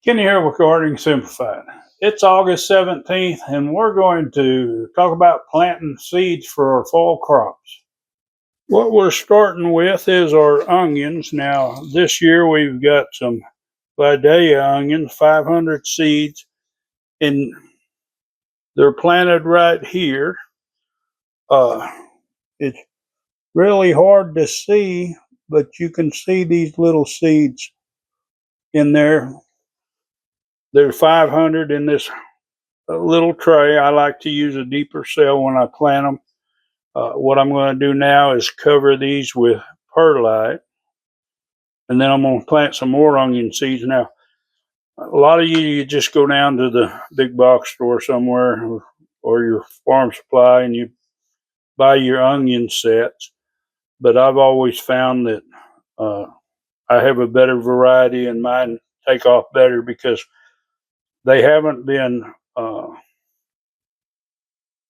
Kenny here with Gardening Simplified. It's August 17th, and we're going to talk about planting seeds for our fall crops. What we're starting with is our onions. Now, this year we've got some Vidalia onions, 500 seeds, and they're planted right here. It's really hard to see, but you can see these little seeds in there. There's 500 in this little tray. I like to use a deeper cell when I plant them. What I'm going to do now is cover these with perlite, and then I'm going to plant some more onion seeds. Now, a lot of you just go down to the big box store somewhere or your farm supply and you buy your onion sets. But I've always found that I have a better variety and mine take off better because they haven't been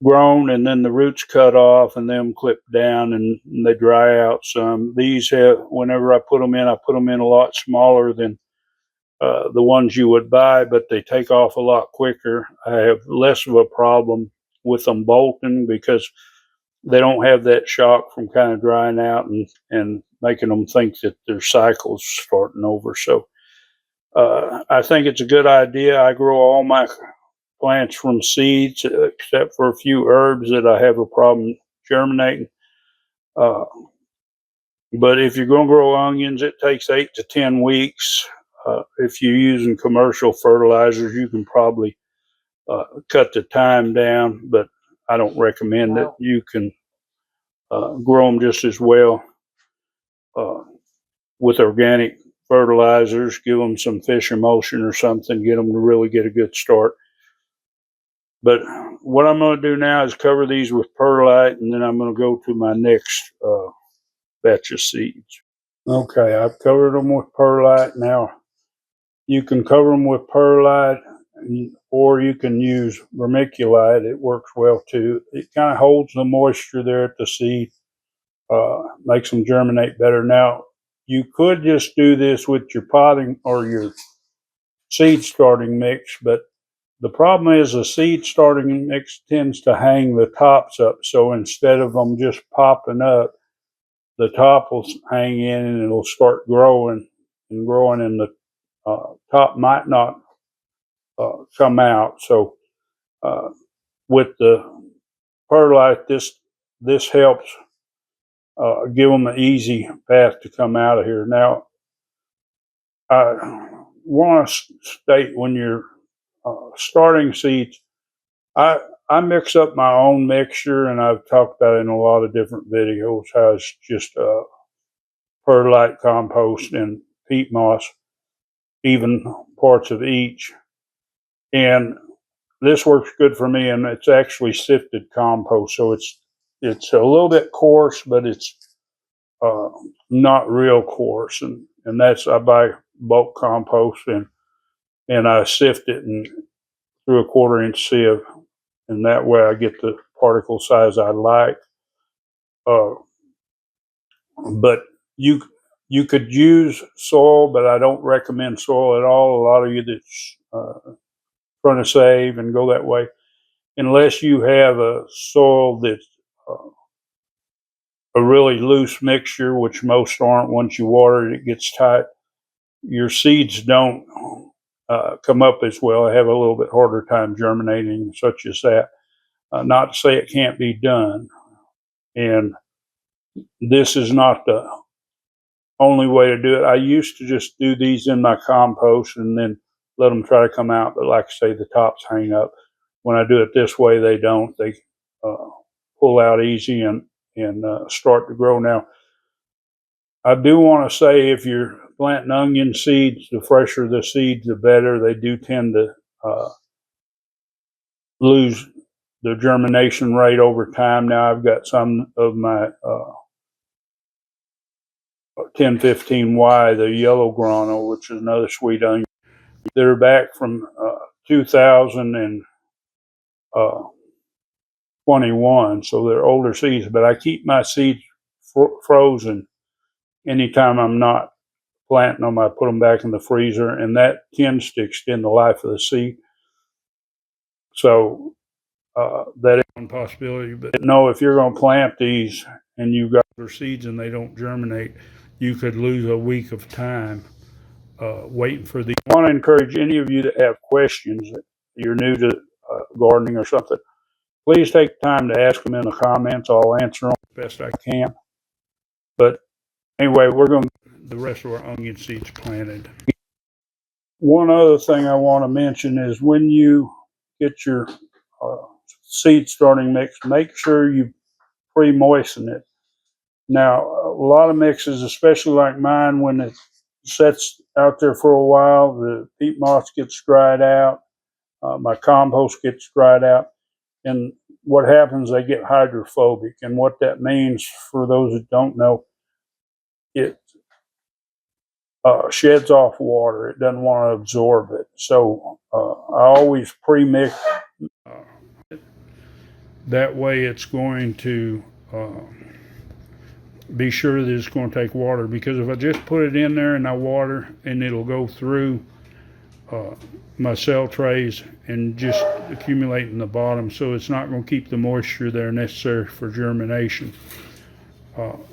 grown and then the roots cut off and them clip down and they dry out some. These have, whenever I put them in a lot smaller than the ones you would buy, but they take off a lot quicker. I have less of a problem with them bolting because they don't have that shock from kind of drying out and making them think that their cycle's starting over. So I think it's a good idea. I grow all my plants from seeds, except for a few herbs that I have a problem germinating. But if you're going to grow onions, it takes 8 to 10 weeks. If you're using commercial fertilizers, you can probably cut the time down, but I don't recommend it. You can grow them just as well with organic fertilizers. Give them some fish emulsion or something, get them to really get a good start. But what I'm going to do now is cover these with perlite, and then I'm going to go to my next batch of seeds. Okay, I've covered them with perlite. Now, you can cover them with perlite, or you can use vermiculite. It works well too. It kind of holds the moisture there at the seed, makes them germinate better. Now, you could just do this with your potting or your seed starting mix, but the problem is the seed starting mix tends to hang the tops up. So instead of them just popping up, the top will hang in and it'll start growing, and the top might not come out. So with the perlite, this helps give them an easy path to come out of here. Now, I want to state when you're starting seeds, I mix up my own mixture, and I've talked about it in a lot of different videos how it's just perlite compost and peat moss, even parts of each. And this works good for me, and it's actually sifted compost, so it's a little bit coarse, but it's not real coarse, and that's, I buy bulk compost and I sift it through a 1/4-inch sieve, and that way I get the particle size I like. But you could use soil, but I don't recommend soil at all. A lot of you that's trying to save and go that way, unless you have a soil that's a really loose mixture, which most aren't. Once you water it, it gets tight. Your seeds don't come up as well. I have a little bit harder time germinating, such as that. Not to say it can't be done. And this is not the only way to do it. I used to just do these in my compost and then let them try to come out. But like I say, the tops hang up. When I do it this way, they don't. They pull out easy and start to grow. Now, I do want to say if you're planting onion seeds, the fresher the seeds, the better. They do tend to lose the germination rate over time. Now I've got some of my 1015Y, the yellow grano, which is another sweet onion. They're back from 2021, so they're older seeds, but I keep my seeds frozen anytime I'm not planting them, I put them back in the freezer, and that tends to extend the life of the seed. So that is one possibility. But no, if you're going to plant these and you've got their seeds and they don't germinate, you could lose a week of time waiting for these. I want to encourage any of you that have questions, that you're new to gardening or something, please take time to ask them in the comments. I'll answer them as best I can. But anyway, we're going to get the rest of our onion seeds planted. One other thing I want to mention is when you get your seed starting mix, make sure you pre-moisten it. Now, a lot of mixes, especially like mine, when it sets out there for a while, the peat moss gets dried out, my compost gets dried out, and what happens, they get hydrophobic. And what that means, for those that don't know, it sheds off water. It doesn't want to absorb it. So I always pre-mix. That way it's going to be sure that it's going to take water, because if I just put it in there and I water, and it'll go through my cell trays and just accumulate in the bottom, so it's not going to keep the moisture there necessary for germination.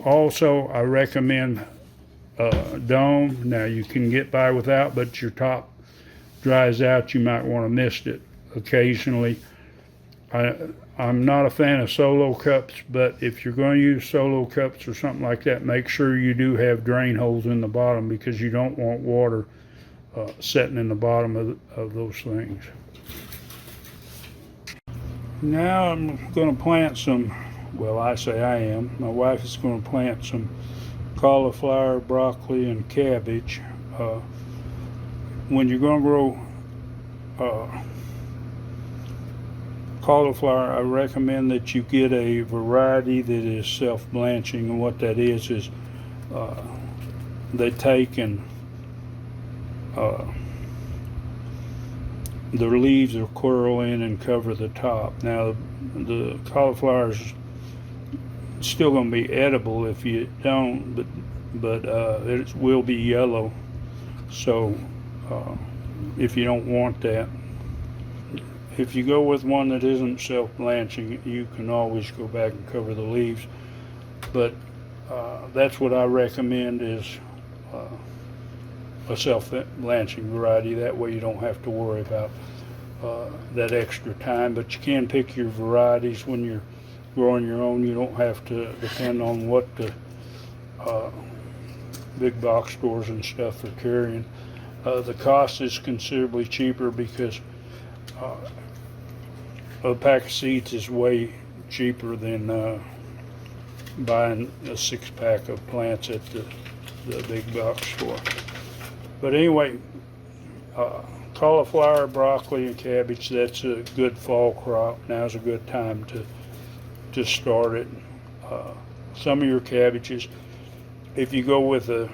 Also, I recommend dome. Now you can get by without, but your top dries out, you might want to mist it occasionally. I'm not a fan of solo cups, but if you're going to use solo cups or something like that, make sure you do have drain holes in the bottom, because you don't want water setting in the bottom of those things. Now I'm going to plant some, well, I say I am, my wife is going to plant some cauliflower, broccoli, and cabbage. When you're going to grow cauliflower, I recommend that you get a variety that is self-blanching, and what that is they take and their leaves will curl in and cover the top. Now the cauliflower is still going to be edible if you don't, but it will be yellow. So if you don't want that, if you go with one that isn't self-blanching, you can always go back and cover the leaves. But that's what I recommend, is a self-blanching variety. That way you don't have to worry about that extra time. But you can pick your varieties when you're growing your own. You don't have to depend on what the big box stores and stuff are carrying. The cost is considerably cheaper, because a pack of seeds is way cheaper than buying a 6-pack of plants at the big box store. But anyway, cauliflower, broccoli, and cabbage, that's a good fall crop. Now's a good time to start it. Some of your cabbages, if you go with a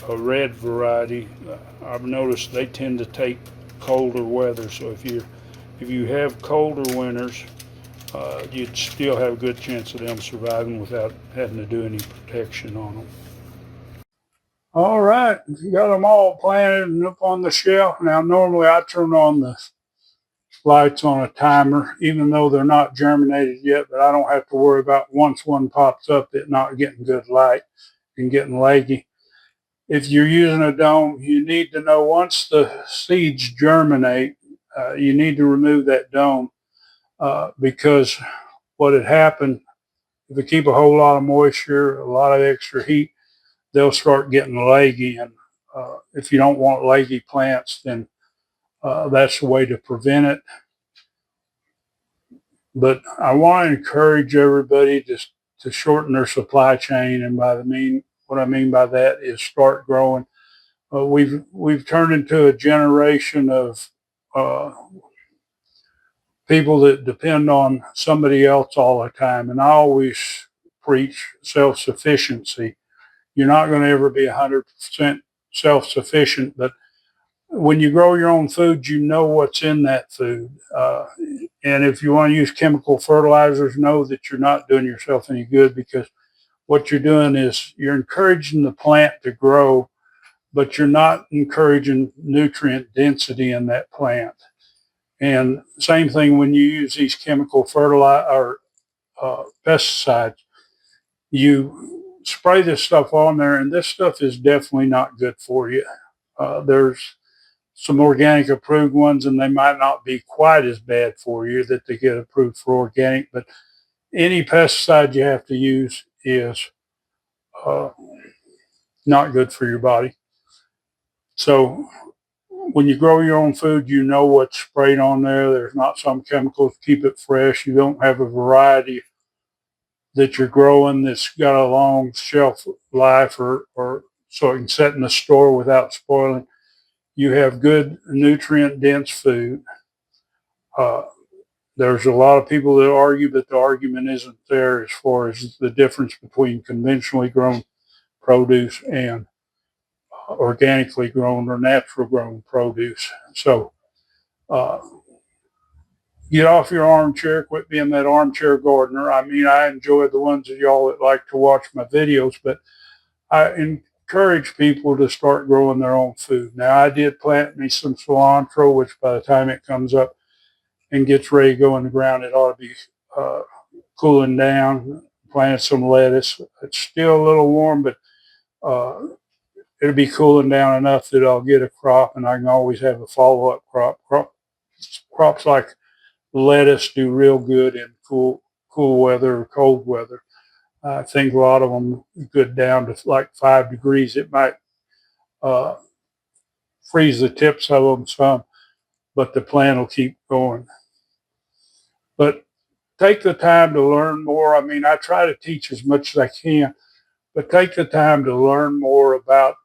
red variety, I've noticed they tend to take colder weather. So if you have colder winters, you'd still have a good chance of them surviving without having to do any protection on them. All right, got them all planted and up on the shelf. Now normally I turn on the lights on a timer, even though they're not germinated yet, but I don't have to worry about, once one pops up, it not getting good light and getting leggy. If you're using a dome, you need to know, once the seeds germinate, you need to remove that dome, because what had happened, if you keep a whole lot of moisture, a lot of extra heat, they'll start getting leggy. And if you don't want leggy plants, then that's the way to prevent it. But I want to encourage everybody to shorten their supply chain, and what I mean by that is start growing. We've turned into a generation of people that depend on somebody else all the time, and I always preach self-sufficiency. You're not going to ever be 100% self-sufficient, but when you grow your own food, you know what's in that food. And if you want to use chemical fertilizers, know that you're not doing yourself any good, because what you're doing is you're encouraging the plant to grow, but you're not encouraging nutrient density in that plant. And same thing when you use these chemical fertilizer or pesticides, you spray this stuff on there, and this stuff is definitely not good for you. There's some organic approved ones, and they might not be quite as bad for you that they get approved for organic, but any pesticide you have to use is uh, not good for your body. So when you grow your own food, you know what's sprayed on there. There's not some chemicals to keep it fresh. You don't have a variety that you're growing that's got a long shelf life or so it can sit in the store without spoiling. You have good nutrient dense food. Uh, there's a lot of people that argue, but the argument isn't there as far as the difference between conventionally grown produce and organically grown or natural grown produce. So uh, get off your armchair, quit being that armchair gardener. I mean, I enjoy the ones of y'all that like to watch my videos, but I encourage people to start growing their own food. Now, I did plant me some cilantro, which by the time it comes up and gets ready to go in the ground, it ought to be uh, cooling down. Planted some lettuce. It's still a little warm, but uh, it'll be cooling down enough that I'll get a crop, and I can always have a follow-up crop. Crops like lettuce do real good in cool weather or cold weather. I think a lot of them good down to like 5 degrees. It might uh, freeze the tips of them some, but the plant will keep going. But take the time to learn more. I mean, I try to teach as much as I can, but take the time to learn more about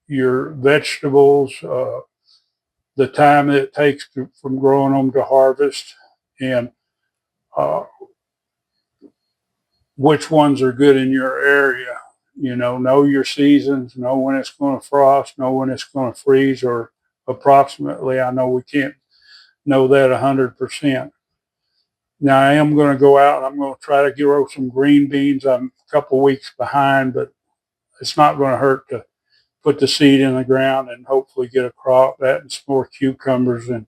your vegetables, the time that it takes from growing them to harvest, and uh, which ones are good in your area. Know your seasons, know when it's going to frost, know when it's going to freeze, or approximately. I know we can't know that 100%. Now I am going to go out and I'm going to try to grow some green beans. I'm a couple weeks behind, but it's not going to hurt to put the seed in the ground and hopefully get a crop. That and some more cucumbers and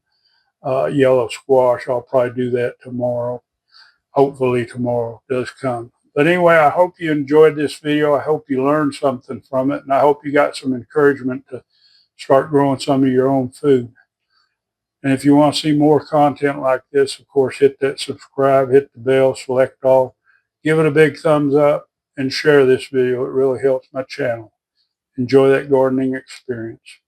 yellow squash. I'll probably do that tomorrow. Hopefully tomorrow does come. But anyway, I hope you enjoyed this video. I hope you learned something from it, and I hope you got some encouragement to start growing some of your own food. And if you want to see more content like this, of course, hit that subscribe, hit the bell, select all, give it a big thumbs up, and share this video. It really helps my channel. Enjoy that gardening experience.